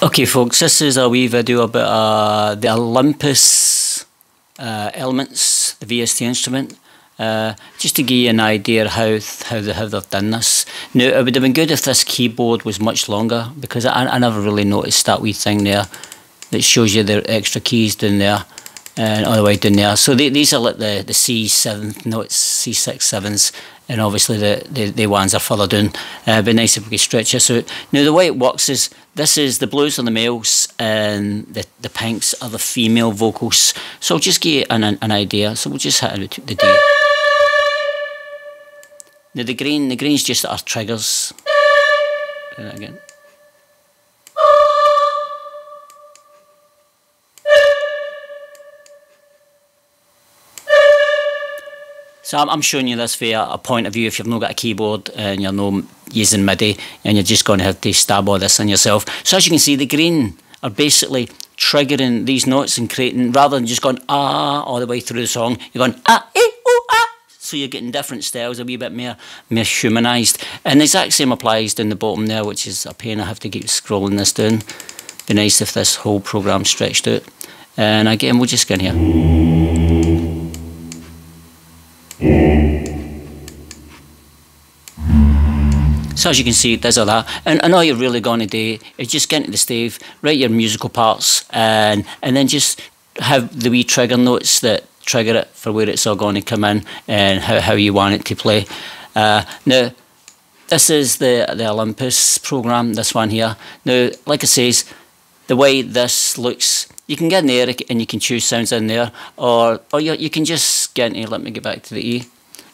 Okay folks, this is a wee video about the Olympus Elements, the VST instrument. Just to give you an idea how they've done this. Now it would have been good if this keyboard was much longer, because I never really noticed that wee thing there that shows you the extra keys down there and all the way down there. So these are like the C7 notes, C6, 7s, and obviously the ones are further down. It'd be nice if we could stretch this out. Now the way it works is, this is the blues are the males and the pinks are the female vocals. So I'll just give you an idea. So we'll just hit the D. Now the green's just our triggers. Do that again. So I'm showing you this via a point of view if you've not got a keyboard and you're not using MIDI, and you're just going to have to stab all this in yourself. So as you can see, the green are basically triggering these notes and creating, rather than just going ah all the way through the song, you're going ah, eh, oh, ah. So you're getting different styles, a wee bit more humanised. And the exact same applies down the bottom there, which is a pain. I have to keep scrolling this down. Be nice if this whole programme stretched out. And again, we'll just get in here. So as you can see, it does all that, and all you're really going to do is just get into the stave, write your musical parts, and then just have the wee trigger notes that trigger it for where it's all going to come in and how you want it to play. Now, this is the Olympus program, this one here. Now, like I says, the way this looks, you can get in there and you can choose sounds in there, or you can just get into, let me get back to the E.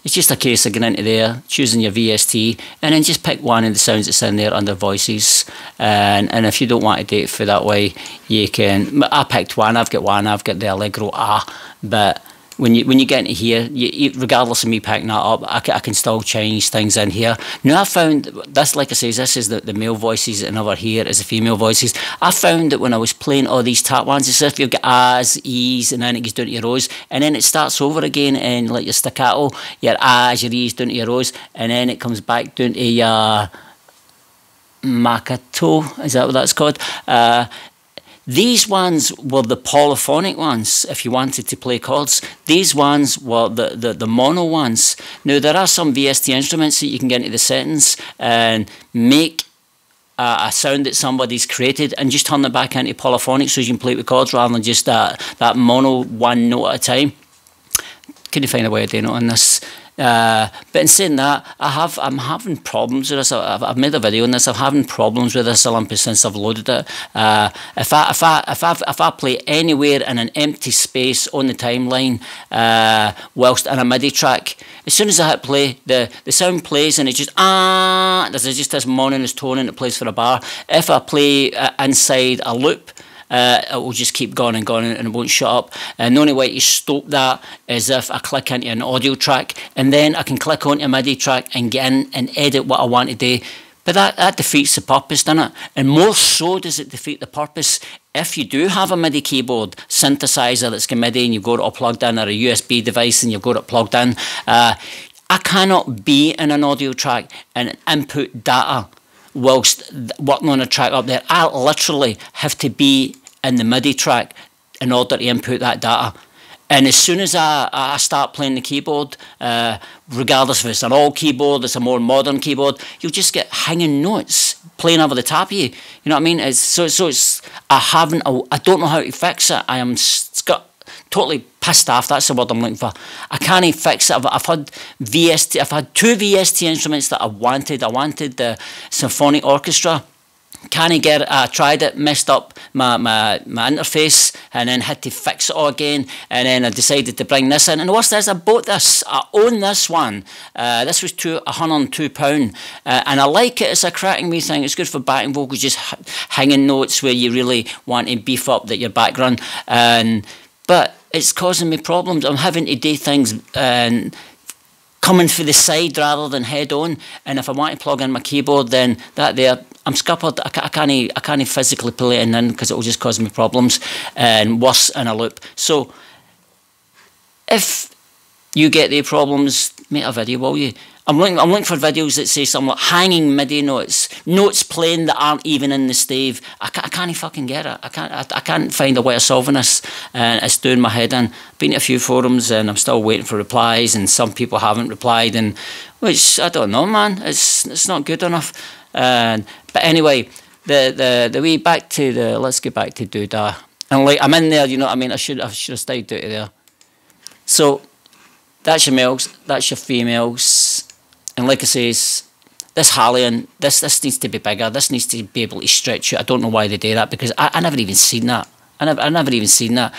It's just a case of getting into there, choosing your VST, and then just pick one of the sounds that's in there under voices. And if you don't want to do it for that way, you can. I picked one. I've got the Allegro A. But when you get into here, regardless of me picking that up, I can still change things in here. Now I found this, like I say, this is the male voices, and over here is the female voices. I found that when I was playing all these tap ones, it's as if you've got A's, E's, and then it goes down to your O's, and then it starts over again, and like your staccato, your A's, your E's down to your O's, and then it comes back down to your Makato, is that what that's called? These ones were the polyphonic ones, if you wanted to play chords. These ones were the mono ones. Now, there are some VST instruments that you can get into the settings and make a sound that somebody's created and just turn it back into polyphonic so you can play it with chords rather than just that mono one note at a time. Can you find a way of doing it on this? But in saying that, I'm having problems with this. I've made a video on this. I'm having problems with this Olympus since I've loaded it. If I play anywhere in an empty space on the timeline whilst in a MIDI track, as soon as I hit play, the sound plays and it just there's just this monotonous tone and it plays for a bar. If I play inside a loop, it will just keep going and going and it won't shut up. And the only way to stop that is if I click into an audio track, and then I can click onto a MIDI track and get in and edit what I want to do. But that defeats the purpose, doesn't it? And more so does it defeat the purpose if you do have a MIDI keyboard synthesizer that's got MIDI and you've got it all plugged in, or a USB device and you've got it plugged in. I cannot be in an audio track and input data whilst working on a track up there. I literally have to be in the MIDI track in order to input that data. And as soon as I start playing the keyboard, regardless if it's an old keyboard, it's a more modern keyboard, you'll just get hanging notes playing over the top of you. You know what I mean? I don't know how to fix it. Totally pissed off. That's the word I'm looking for. I can't fix it. I've had two VST instruments that I wanted. I wanted the symphonic orchestra. Can't get it. I tried it, messed up my interface, and then had to fix it all again. And then I decided to bring this in. And what's this? I bought this. I own this one. This was £102, and I like it. It's a cracking wee thing. It's good for backing vocals, just hanging notes where you really want to beef up your background. But it's causing me problems. I'm having to do things and coming for the side rather than head on. And if I want to plug in my keyboard, then that there, I'm scuppered. I can't physically play it in because it will just cause me problems, and worse in a loop. So if you get the problems, make a video, will you? I'm looking for videos that say something like hanging MIDI notes, notes playing that aren't even in the stave. I can't fucking get it. I can't find a way of solving this, and it's doing my head in. I've been to a few forums, and I'm still waiting for replies, and some people haven't replied, and which I don't know, man. It's not good enough. But anyway, the way back to the, let's get back to Doodah, and like I'm in there, you know what I mean. I should have stayed out of there. So that's your males, that's your females. And like I says, this halion, this needs to be bigger. This needs to be able to stretch out. I don't know why they do that, because I never even seen that. I never even seen that.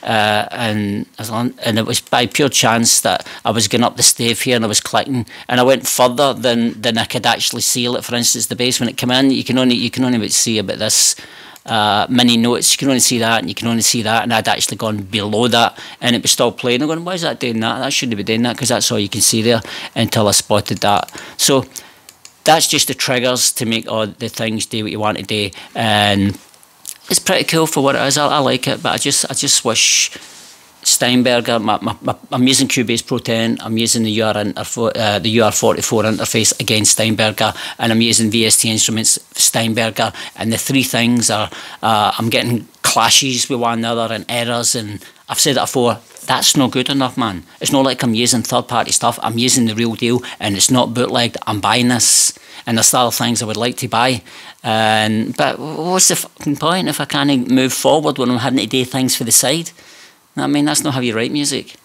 And it was by pure chance that I was going up the stave here and I was clicking, and I went further than I could actually seal it. For instance, the bass, when it came in, you can only see about this mini notes. You can only see that, and you can only see that, and I'd actually gone below that, and it was still playing. I'm going, why is that doing that? That shouldn't be doing that, because that's all you can see there, until I spotted that. So that's just the triggers to make all the things do what you want to do, and it's pretty cool for what it is. I like it, but I just wish Steinberg. I'm using Cubase Pro 10. I'm using the UR44 interface against Steinberger, and I'm using VST Instruments Steinberger. And the three things are, I'm getting clashes with one another and errors. And I've said it before. That's not good enough, man. It's not like I'm using third-party stuff. I'm using the real deal, and it's not bootlegged. I'm buying this, and there's other things I would like to buy. But what's the fucking point if I can't move forward when I'm having to do things for the side? I mean, that's not how you write music.